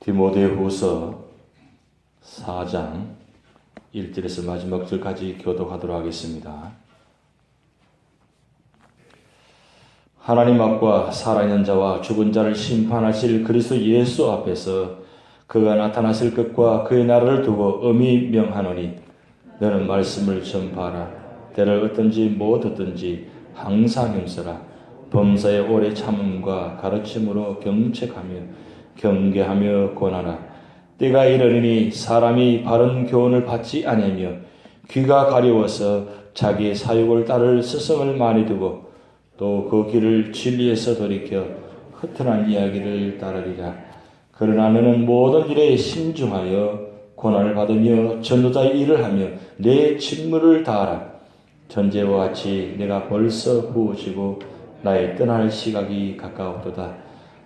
디모데후서 4장 1절에서 마지막 절까지 교독하도록 하겠습니다. 하나님 앞과 살아있는 자와 죽은 자를 심판하실 그리스도 예수 앞에서 그가 나타나실 것과 그의 나라를 두고 엄히 명하노니 너는 말씀을 전파하라. 때를 얻든지 못 얻든지 항상 힘써라. 범사의 오래 참음과 가르침으로 경책하며 경계하며 권하라. 때가 이르리니 사람이 바른 교훈을 받지 아니하며 귀가 가려워서 자기의 사욕을 따를 스승을 많이 두고 또 그 길을 진리에서 돌이켜 허탄한 이야기를 따르리라. 그러나 너는 모든 일에 신중하여 고난을 받으며 전도자의 일을 하며 내 직무를 다하라. 전제와 같이 내가 벌써 부어지고 나의 떠날 시각이 가까웠도다.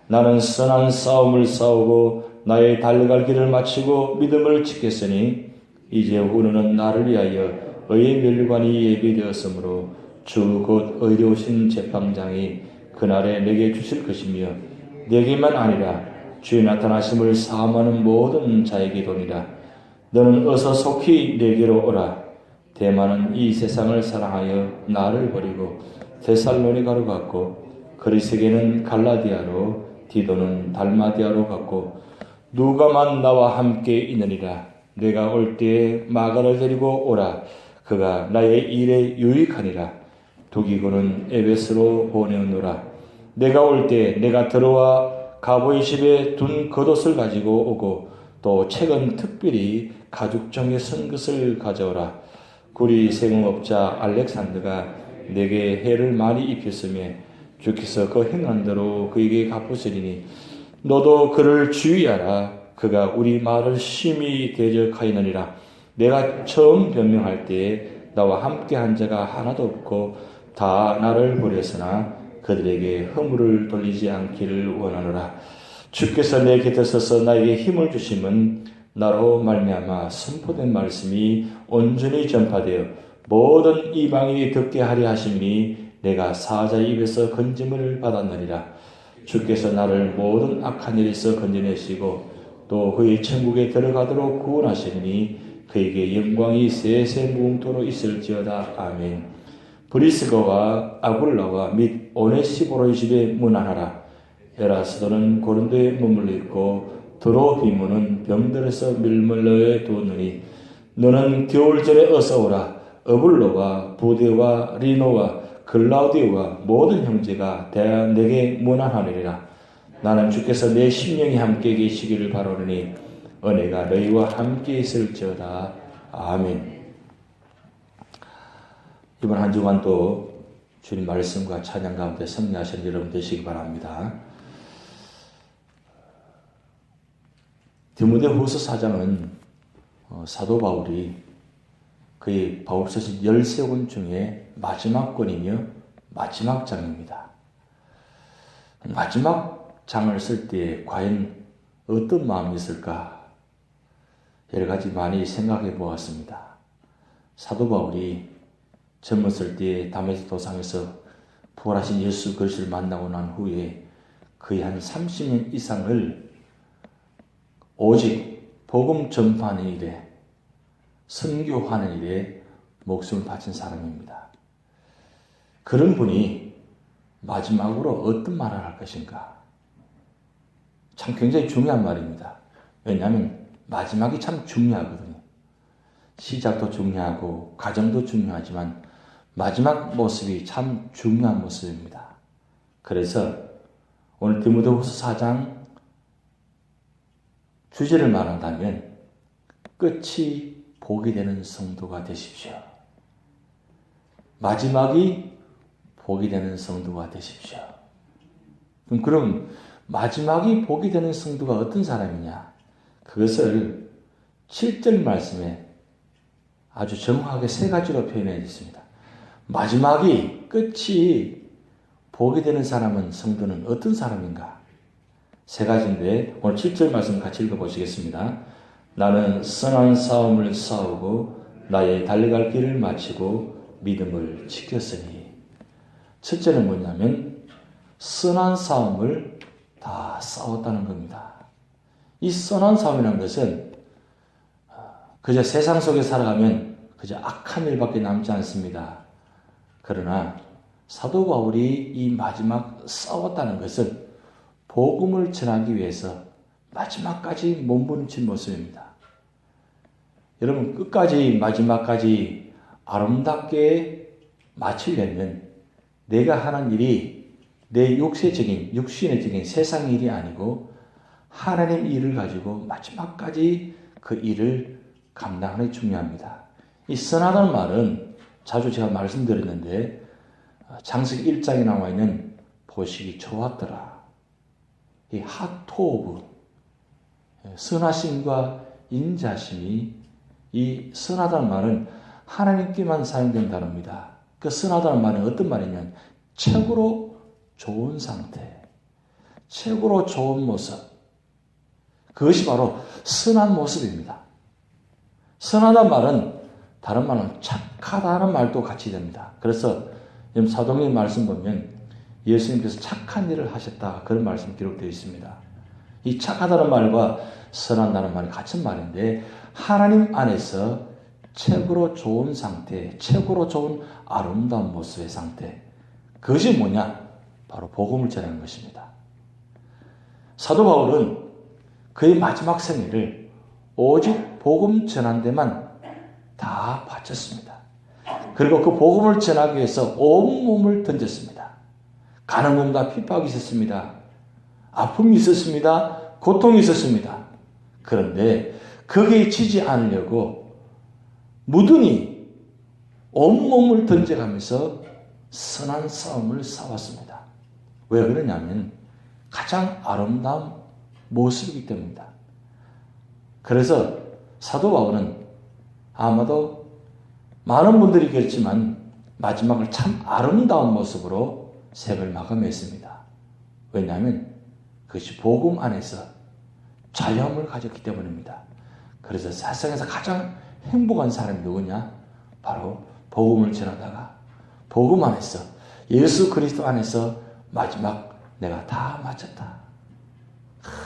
나는 선한 싸움을 싸우고 나의 달려갈 길을 마치고 믿음을 지켰으니 이제 후로는 나를 위하여 의의 면류관이 예비되었으므로 주 곧 의로우신 재판장이 그날에 내게 주실 것이며 내게만 아니라 주의 나타나심을 사모하는 모든 자에게 도니라. 너는 어서 속히 내게로 오라. 대만은 이 세상을 사랑하여 나를 버리고 데살로니가로 갔고 그리스에게는 갈라디아로 디도는 달마디아로 갔고 누가만 나와 함께 있느니라. 내가 올 때에 마가를 데리고 오라. 그가 나의 일에 유익하니라. 두기고는 에베스로 보내오노라. 내가 올 때 내가 들어와 가보의 집에 둔 겉옷을 가지고 오고 또 책은 특별히 가죽정에 쓴 것을 가져오라. 구리 세공업자 알렉산더가 내게 해를 많이 입혔으며 주께서 그 행한 대로 그에게 갚으시리니 너도 그를 주의하라. 그가 우리 말을 심히 대적하였느니라. 내가 처음 변명할 때에 나와 함께한 자가 하나도 없고 다 나를 버렸으나 그들에게 허물을 돌리지 않기를 원하노라. 주께서 내 곁에 서서 나에게 힘을 주심은 나로 말미암아 선포된 말씀이 온전히 전파되어 모든 이방인이 듣게 하려 하심이니 내가 사자의 입에서 건짐을 받았느니라. 주께서 나를 모든 악한 일에서 건져내시고 또 그의 천국에 들어가도록 구원하시니 그에게 영광이 세세무궁토록 있을지어다. 아멘. 브리스거와 아굴라와 및 오네시보로의 집에 문안하라. 에라스도는 고린도에 머물러 있고 드로비모는 병들어서 밀물러에 두었느니 너는 겨울전에 어서 오라. 어블로와 부데와 리노와 글라우디오와 모든 형제가 내게 문안하느니라. 나는 주께서 내 심령이 함께 계시기를 바라오니 은혜가 너희와 함께 있을지어다. 아멘. 이번 한 주간도 주님 말씀과 찬양 가운데 승리하신 여러분 되시기 바랍니다. 디모데후서 4장은 사도 바울이 그의 바울 서신 13권 중에 마지막 권이며 마지막 장입니다. 마지막 장을 쓸 때 과연 어떤 마음이 있을까? 여러 가지 많이 생각해 보았습니다. 사도 바울이 젊었을 때에 다메섹 도상에서 부활하신 예수 그리스도를 만나고 난 후에 거의 한 30년 이상을 오직 복음 전파하는 일에 선교하는 일에 목숨을 바친 사람입니다. 그런 분이 마지막으로 어떤 말을 할 것인가? 참 굉장히 중요한 말입니다. 왜냐하면 마지막이 참 중요하거든요. 시작도 중요하고 과정도 중요하지만 마지막 모습이 참 중요한 모습입니다. 그래서 오늘 디모데후서 4장 주제를 말한다면 끝이 복이 되는 성도가 되십시오. 마지막이 복이 되는 성도가 되십시오. 그럼 마지막이 복이 되는 성도가 어떤 사람이냐? 그것을 7절 말씀에 아주 정확하게 세 가지로 표현해 있습니다. 마지막이 끝이 복이 되는 사람은 성도는 어떤 사람인가? 세 가지인데 오늘 7절 말씀 같이 읽어보시겠습니다. 나는 선한 싸움을 싸우고 나의 달려갈 길을 마치고 믿음을 지켰으니. 첫째는 뭐냐면 선한 싸움을 다 싸웠다는 겁니다. 이 선한 싸움이라는 것은 그저 세상 속에 살아가면 그저 악한 일밖에 남지 않습니다. 그러나 사도 바울이 이 마지막 싸웠다는 것은 복음을 전하기 위해서 마지막까지 몸부림친 모습입니다. 여러분, 끝까지 마지막까지 아름답게 마치려면 내가 하는 일이 내 육신적인 세상 일이 아니고 하나님 일을 가지고 마지막까지 그 일을 감당하는 게 중요합니다. 이 선하다는 말은 자주 제가 말씀드렸는데 창세기 1장에 나와 있는 보시기 좋았더라. 이 하토브, 선하심과 인자심이, 이 선하다는 말은 하나님께만 사용된 단어입니다. 그 선하다는 말은 어떤 말이냐면 최고로 좋은 상태, 최고로 좋은 모습, 그것이 바로 선한 모습입니다. 선하다는 말은 다른 말은 착하다는 말도 같이 됩니다. 그래서 사도행전 말씀 보면 예수님께서 착한 일을 하셨다, 그런 말씀 기록되어 있습니다. 이 착하다는 말과 선하다는 말이 같은 말인데 하나님 안에서 최고로 좋은 상태, 최고로 좋은 아름다운 모습의 상태, 그것이 뭐냐? 바로 복음을 전하는 것입니다. 사도 바울은 그의 마지막 생애를 오직 복음 전한 데만 다 바쳤습니다. 그리고 그 복음을 전하기 위해서 온몸을 던졌습니다. 가는 곳마다 핍박이 있었습니다. 아픔이 있었습니다. 고통이 있었습니다. 그런데 거기에 지지 않으려고 무든히 온몸을 던져가면서 선한 싸움을 싸웠습니다. 왜 그러냐면 가장 아름다운 모습이기 때문입니다. 그래서 사도 바울은 아마도 많은 분들이 그렇지만 마지막을 참 아름다운 모습으로 생을 마감했습니다. 왜냐하면 그것이 복음 안에서 자유함을 가졌기 때문입니다. 그래서 세상에서 가장 행복한 사람이 누구냐? 바로 복음을 전하다가 복음 안에서, 예수 그리스도 안에서 마지막 내가 다 마쳤다.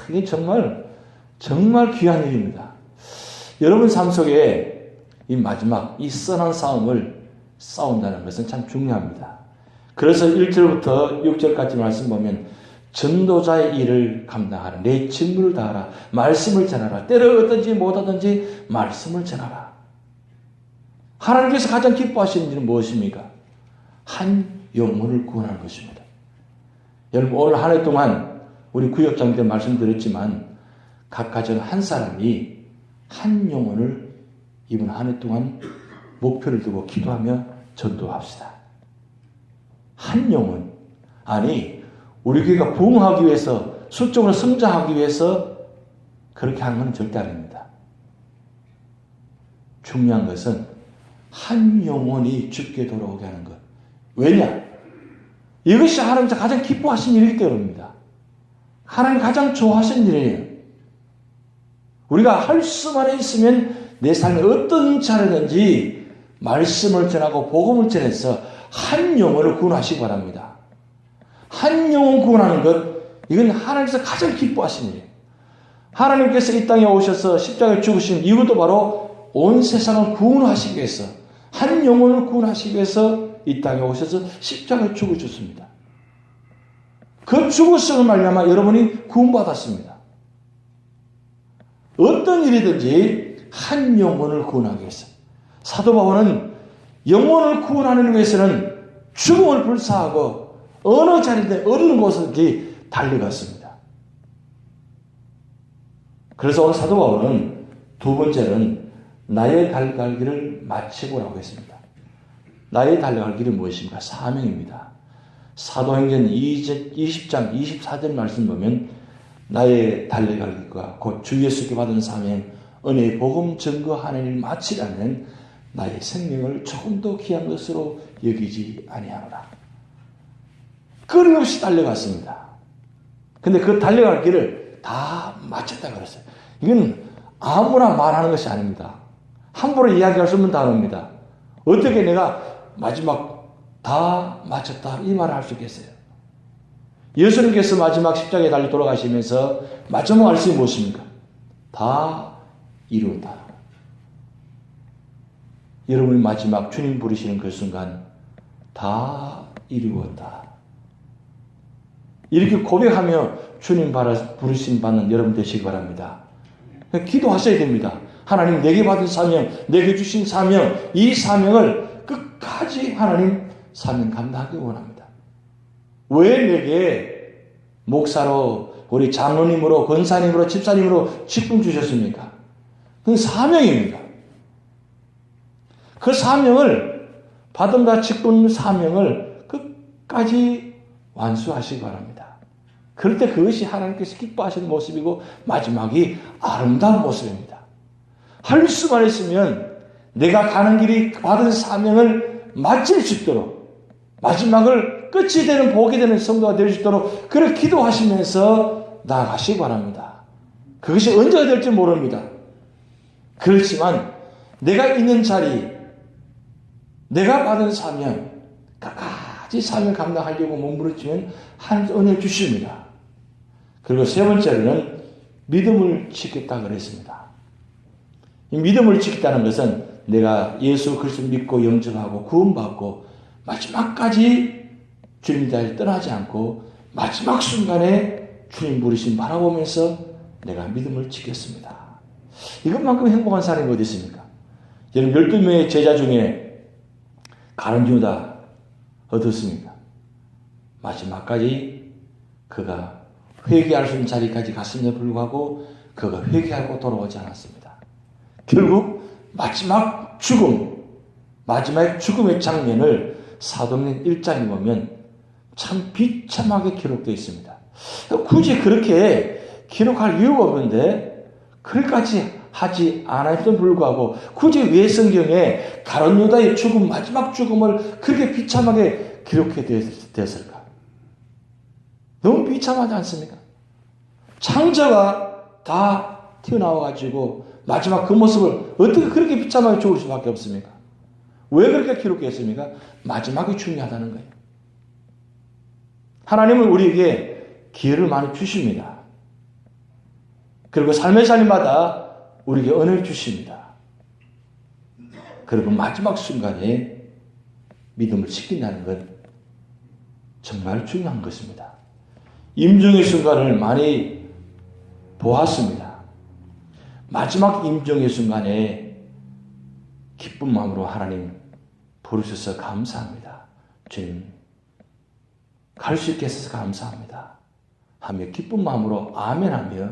이게 정말 귀한 일입니다. 여러분 삶 속에 이 마지막 이 선한 싸움을 싸운다는 것은 참 중요합니다. 그래서 1절부터 6절까지 말씀 보면 전도자의 일을 감당하라. 내 직무를 다하라. 말씀을 전하라. 때로 어떤지 못하든지 말씀을 전하라. 하나님께서 가장 기뻐하시는 일은 무엇입니까? 한 영혼을 구원하는 것입니다. 여러분, 오늘 한 해 동안 우리 구역장 때 말씀드렸지만 각 가정 한 사람이 한 영혼을 이번 한 해 동안 목표를 두고 기도하며 전도합시다. 한 영혼. 아니, 우리 교회가 부흥하기 위해서, 수적으로 성장하기 위해서 그렇게 하는 건 절대 아닙니다. 중요한 것은 한 영혼이 주께 돌아오게 하는 것. 왜냐? 이것이 하나님께서 가장 기뻐하신 일이기 때문입니다. 하나님 가장 좋아하시는 일이에요. 우리가 할 수만 있으면 내 삶에 어떤 차례든지 말씀을 전하고 복음을 전해서 한 영혼을 구원하시기 바랍니다. 한 영혼 구원하는 것, 이건 하나님께서 가장 기뻐하시는 일이에요. 하나님께서 이 땅에 오셔서 십자가에 죽으신 이유도 바로 온 세상을 구원하시기 위해서, 한 영혼을 구원하시기 위해서 이 땅에 오셔서 십자가에 죽으셨습니다. 그 죽으심을 말미암아 여러분이 구원받았습니다. 어떤 일이든지 한 영혼을 구원하기 위해서, 사도 바울은 영혼을 구원하는 위해서는 죽음을 불사하고 어느 자리든 어느 곳든지 달려갔습니다. 그래서 오늘 사도 바울은 두 번째는 나의 달려갈 길을 마치고라고 했습니다. 나의 달려갈 길이 무엇입니까? 사명입니다. 사도행전 20장 24절 말씀 보면 나의 달려갈 길과 곧 주 예수께 받은 사명, 은혜의 복음 증거하는 일 마치려면 나의 생명을 조금도 귀한 것으로 여기지 아니하노라. 끊임없이 달려갔습니다. 근데 그 달려갈 길을 다 마쳤다 그랬어요. 이건 아무나 말하는 것이 아닙니다. 함부로 이야기할 수 없는 단어입니다. 어떻게 내가 마지막 다 마쳤다 이 말을 할 수 있겠어요? 예수님께서 마지막 십자가에 달려 돌아가시면서 마지막 말씀이 무엇입니까? 다 이루었다. 여러분이 마지막 주님 부르시는 그 순간 다 이루었다. 이렇게 고백하며 주님 부르심 받는 여러분 되시기 바랍니다. 기도하셔야 됩니다. 하나님 내게 받은 사명, 내게 주신 사명, 이 사명을 끝까지 하나님 사명 감당하기 원합니다. 왜 내게 목사로, 우리 장로님으로, 권사님으로, 집사님으로 직분 주셨습니까? 그건 사명입니다. 그 사명을, 받은 바 직분 사명을 끝까지 완수하시기 바랍니다. 그럴 때 그것이 하나님께서 기뻐하시는 모습이고 마지막이 아름다운 모습입니다. 할 수만 있으면 내가 가는 길이 받은 사명을 마칠 수 있도록, 마지막을 끝이 되는 복이 되는 성도가 될 수 있도록 그렇게 기도하시면서 나아가시기 바랍니다. 그것이 언제가 될지 모릅니다. 그렇지만 내가 있는 자리, 내가 받은 사명, 끝까지 사명 감당하려고 몸부림치면 하나님 은혜를 주십니다. 그리고 세 번째로는 믿음을 지켰다 그랬습니다. 이 믿음을 지켰다는 것은 내가 예수 그리스도 믿고 영접하고 구원받고 마지막까지 주님 자리를 떠나지 않고 마지막 순간에 주님 부르심 바라보면서 내가 믿음을 지켰습니다. 이것만큼 행복한 사람이 어디 있습니까? 여러분 12명의 제자 중에 가룟 유다 어떻습니까? 마지막까지 그가 회개할 수 있는 자리까지 갔음에도 불구하고 그가 회개하고 돌아오지 않았습니다. 결국 마지막 죽음, 마지막 죽음의 장면을 사도행전 1장에 보면 참 비참하게 기록되어 있습니다. 굳이 그렇게 기록할 이유가 없는데 그럴까지 하지 않았음에도 불구하고 굳이 왜 성경에 가룟 유다의 죽음, 마지막 죽음을 그렇게 비참하게 기록해 되었을까? 너무 비참하지 않습니까? 창자가 다 튀어나와가지고 마지막 그 모습을 어떻게 그렇게 비참하게 죽을 수밖에 없습니까? 왜 그렇게 기록했습니까? 마지막이 중요하다는 거예요. 하나님은 우리에게 기회를 많이 주십니다. 그리고 삶의 자리마다 우리에게 은혜를 주십니다. 그리고 마지막 순간에 믿음을 지킨다는 건 정말 중요한 것입니다. 임종의 순간을 많이 보았습니다. 마지막 임종의 순간에 기쁜 마음으로 하나님 부르셔서 감사합니다. 주님 갈 수 있게 해서 감사합니다. 하며 기쁜 마음으로 아멘하며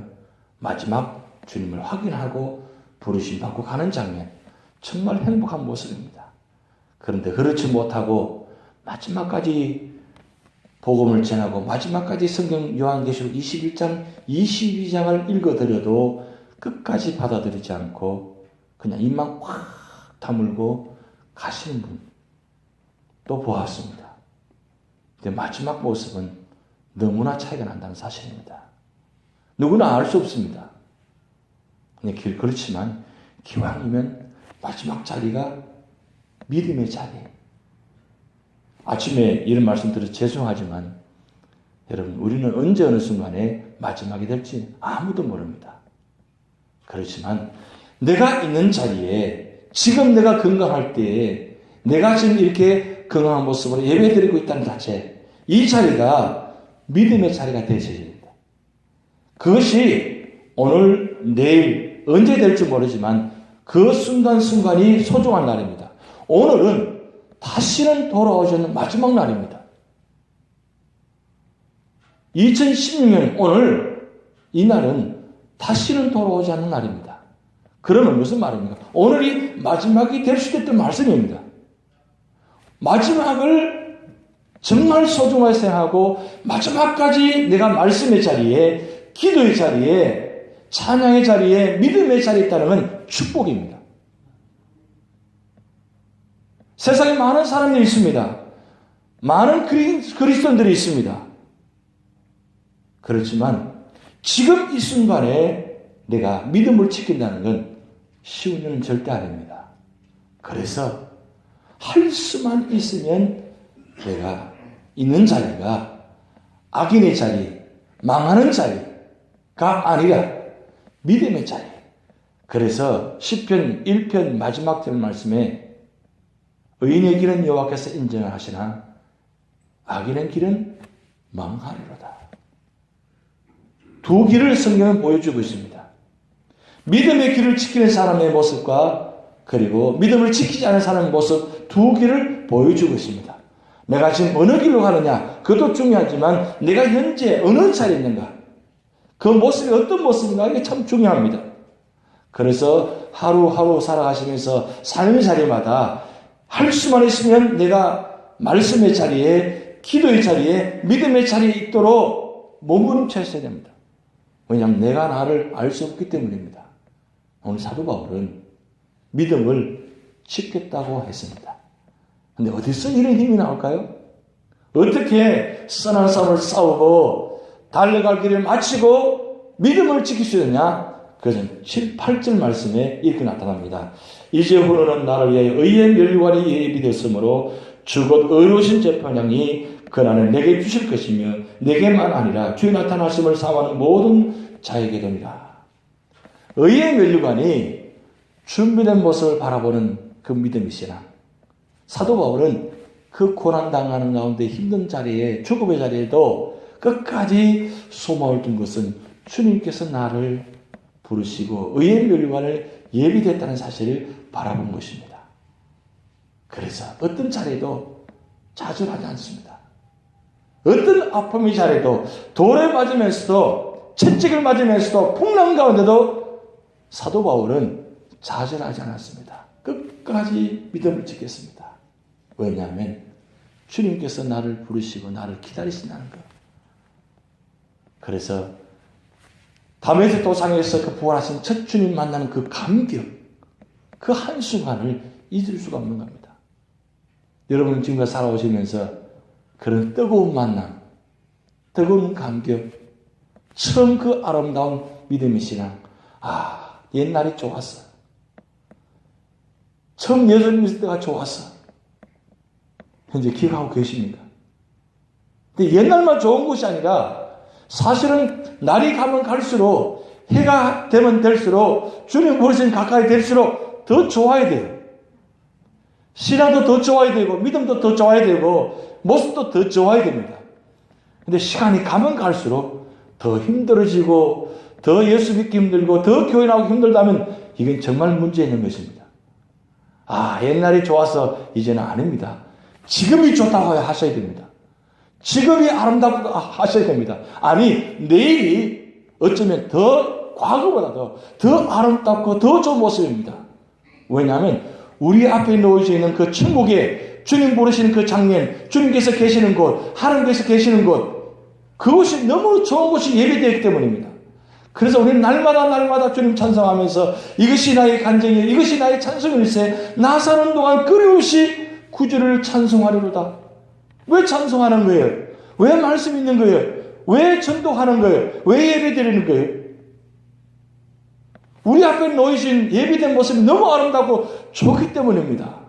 마지막 주님을 확인하고 부르심 받고 가는 장면, 정말 행복한 모습입니다. 그런데 그렇지 못하고 마지막까지 복음을 전하고 마지막까지 성경 요한계시록 21장, 22장을 읽어드려도 끝까지 받아들이지 않고 그냥 입만 확 다물고 가시는 분 또 보았습니다. 근데 마지막 모습은 너무나 차이가 난다는 사실입니다. 누구나 알 수 없습니다. 그렇지만 기왕이면 마지막 자리가 믿음의 자리. 아침에 이런 말씀 드려서 죄송하지만 여러분 우리는 언제 어느 순간에 마지막이 될지 아무도 모릅니다. 그렇지만 내가 있는 자리에 지금 내가 건강할 때에 내가 지금 이렇게 건강한 모습으로 예배드리고 있다는 자체, 이 자리가 믿음의 자리가 되셔야 됩니다. 그것이 오늘, 내일, 언제 될지 모르지만 그 순간순간이 소중한 날입니다. 오늘은 다시는 돌아오지 않는 마지막 날입니다. 2016년 오늘 이 날은 다시는 돌아오지 않는 날입니다. 그러면 무슨 말입니까? 오늘이 마지막이 될 수 있겠다는 말씀입니다. 마지막을 정말 소중하게 생각하고 마지막까지 내가 말씀의 자리에, 기도의 자리에, 찬양의 자리에, 믿음의 자리에 있다는 건 축복입니다. 세상에 많은 사람들이 있습니다. 많은 그리스도인들이 있습니다. 그렇지만 지금 이 순간에 내가 믿음을 지킨다는 건 쉬운 일은 절대 아닙니다. 그래서 할 수만 있으면 내가 있는 자리가 악인의 자리, 망하는 자리가 아니라 믿음의 자리. 그래서 시편 1편 마지막 절 말씀에 의인의 길은 여호와께서 인정을 하시나 악인의 길은 망하리로다. 두 길을 성경은 보여주고 있습니다. 믿음의 길을 지키는 사람의 모습과 그리고 믿음을 지키지 않은 사람의 모습 두 길을 보여주고 있습니다. 내가 지금 어느 길로 가느냐 그것도 중요하지만 내가 현재 어느 자리에 있는가 그 모습이 어떤 모습인가 이게 참 중요합니다. 그래서 하루하루 살아가시면서 삶의 자리마다 할 수만 있으면 내가 말씀의 자리에 기도의 자리에 믿음의 자리에 있도록 머무르쳐 있어야 됩니다. 왜냐하면 내가 나를 알 수 없기 때문입니다. 오늘 사도 바울은 믿음을 지켰다고 했습니다. 근데 어디서 이런 힘이 나올까요? 어떻게 선한 싸움을 싸우고 달려갈 길을 마치고 믿음을 지킬 수 있느냐? 그것은 7, 8절 말씀에 이렇게 나타납니다. 이제 후로는 나를 위하여 의의 면류관이 예비되었으므로 주곧 의로우신 재판장이 그날은 내게 주실 것이며 내게만 아니라 주의 나타나심을 사모하는 모든 자에게 됩니다. 의의 면류관이 준비된 모습을 바라보는 그 믿음의 신앙. 사도 바울은 그 고난당하는 가운데 힘든 자리에 죽음의 자리에도 끝까지 소망을 둔 것은 주님께서 나를 부르시고 의의 면류관을 예비됐다는 사실을 바라본 것입니다. 그래서 어떤 자리에도 좌절하지 않습니다. 어떤 아픔의 자리에도 돌에 맞으면서도 채찍을 맞으면서도 풍랑 가운데도 사도 바울은 좌절하지 않았습니다. 끝까지 믿음을 지켰습니다. 왜냐하면 주님께서 나를 부르시고 나를 기다리신다는 것. 그래서 다메섹 도상에서 그 부활하신 첫 주님 만나는 그 감격, 그 한순간을 잊을 수가 없는 겁니다. 여러분 지금까지 살아오시면서 그런 뜨거운 만남, 뜨거운 감격, 처음 그 아름다운 믿음의 신앙, 옛날이 좋았어. 처음 예수님 믿을 때가 좋았어. 현재 기억하고 계십니까? 근데 옛날만 좋은 것이 아니라 사실은 날이 가면 갈수록 해가 되면 될수록 주님 부르신 가까이 될수록 더 좋아야 돼요. 신앙도 더 좋아야 되고 믿음도 더 좋아야 되고 모습도 더 좋아야 됩니다. 근데 시간이 가면 갈수록 더 힘들어지고 더 예수 믿기 힘들고 더 교회 나오기 힘들다면 이건 정말 문제 있는 것입니다. 옛날이 좋아서 이제는 아닙니다. 지금이 좋다고 하셔야 됩니다. 지금이 아름답다고 하셔야 됩니다. 아니 내일이 어쩌면 더 과거보다 더 아름답고 더 좋은 모습입니다. 왜냐하면 우리 앞에 놓여져 있는 그 천국에 주님 부르시는 그 장면, 주님께서 계시는 곳, 하나님께서 계시는 곳, 그곳이 너무 좋은 곳이 예배되었기 때문입니다. 그래서 우리는 날마다 주님 찬송하면서 이것이 나의 간증이요 이것이 나의 찬송일세 나 사는 동안 끊임없이 구주를 찬송하리로다. 왜 찬송하는 거예요? 왜 말씀 있는 거예요? 왜 전도하는 거예요? 왜 예배드리는 거예요? 우리 앞에 놓이신 예비된 모습이 너무 아름답고 좋기 때문입니다.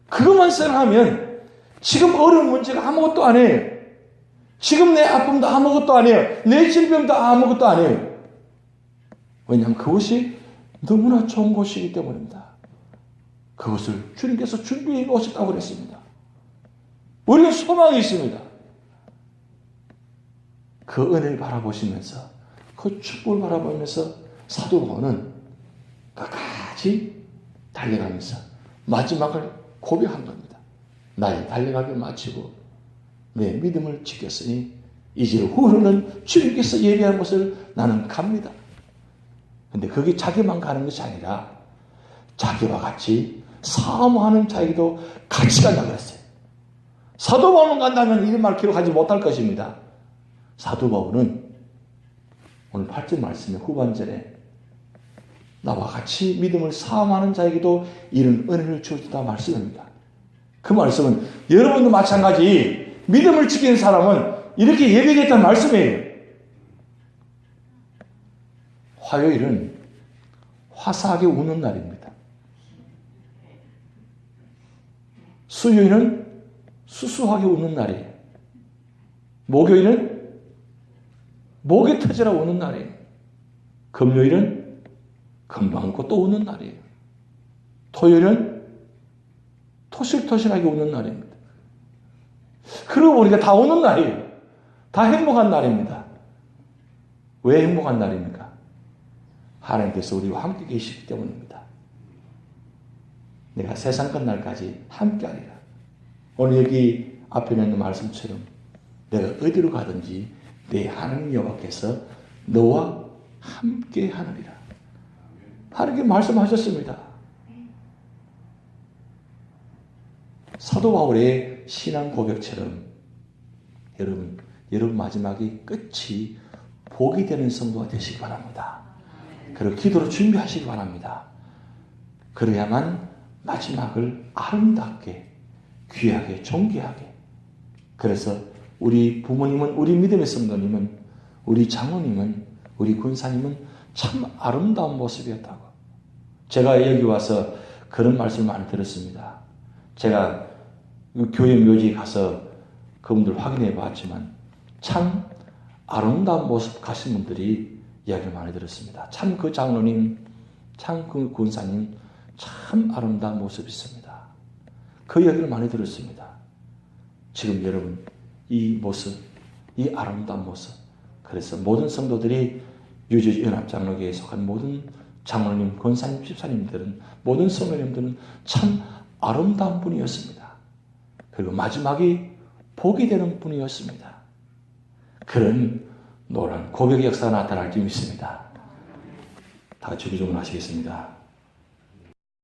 그것만 생각하면 지금 어려운 문제가 아무것도 아니에요. 지금 내 아픔도 아무것도 아니에요. 내 질병도 아무것도 아니에요. 왜냐하면 그것이 너무나 좋은 곳이기 때문입니다. 그것을 주님께서 준비해 놓으셨다고 그랬습니다. 우리는 소망이 있습니다. 그 은혜를 바라보시면서 그 축복을 바라보면서 사도 바울은 끝까지 달려가면서 마지막을 고백한 겁니다. 나의 달려가기를 마치고 내 믿음을 지켰으니 이제 후로는 주님께서 예비한 곳을 나는 갑니다. 근데 그게 자기만 가는 것이 아니라 자기와 같이 사모하는 자에게도 같이 간다고 그랬어요. 사도 바울은 간다면 이런 말 기록하지 못할 것입니다. 사도 바울은 오늘 8절 말씀의 후반절에 나와 같이 믿음을 사모하는 자에게도 이런 은혜를 주었다 말씀입니다. 그 말씀은 여러분도 마찬가지 믿음을 지키는 사람은 이렇게 예배했다는 말씀이에요. 화요일은 화사하게 우는 날입니다. 수요일은 수수하게 웃는 날이에요. 목요일은 목이 터지라 우는 날이에요. 금요일은 금방 웃고 또 우는 날이에요. 토요일은 토실토실하게 우는 날입니다. 그러고 보니까 다 우는 날이에요. 다 행복한 날입니다. 왜 행복한 날입니까? 하나님께서 우리와 함께 계시기 때문입니다. 내가 세상 끝날까지 함께하리라. 오늘 여기 앞에 있는 말씀처럼 내가 어디로 가든지 내 하나님 여호와께서 너와 함께하느니라. 하나님께 말씀하셨습니다. 사도 바울의 신앙 고백처럼 여러분 마지막이 끝이 복이 되는 성도가 되시기 바랍니다. 그리고 기도로 준비하시기 바랍니다. 그래야만 마지막을 아름답게, 귀하게, 존귀하게. 그래서 우리 부모님은, 우리 믿음의 성도님은, 우리 장로님은, 우리 군사님은 참 아름다운 모습이었다고. 제가 여기 와서 그런 말씀을 많이 들었습니다. 제가 교회 묘지에 가서 그분들 확인해 봤지만 참 아름다운 모습 가신 분들이 이야기를 많이 들었습니다. 참 그 장로님, 참 그 군사님 참 아름다운 모습이 있습니다. 그 이야기를 많이 들었습니다. 지금 여러분 이 모습, 이 아름다운 모습, 그래서 모든 성도들이 유저연합장로교회에 속한 모든 장로님, 권사님, 집사님들은, 모든 성도님들은 참 아름다운 분이었습니다. 그리고 마지막이 복이 되는 분이었습니다. 그런 노란 고백의 역사가 나타날 줄 믿습니다. 다 같이 기도를 하시겠습니다.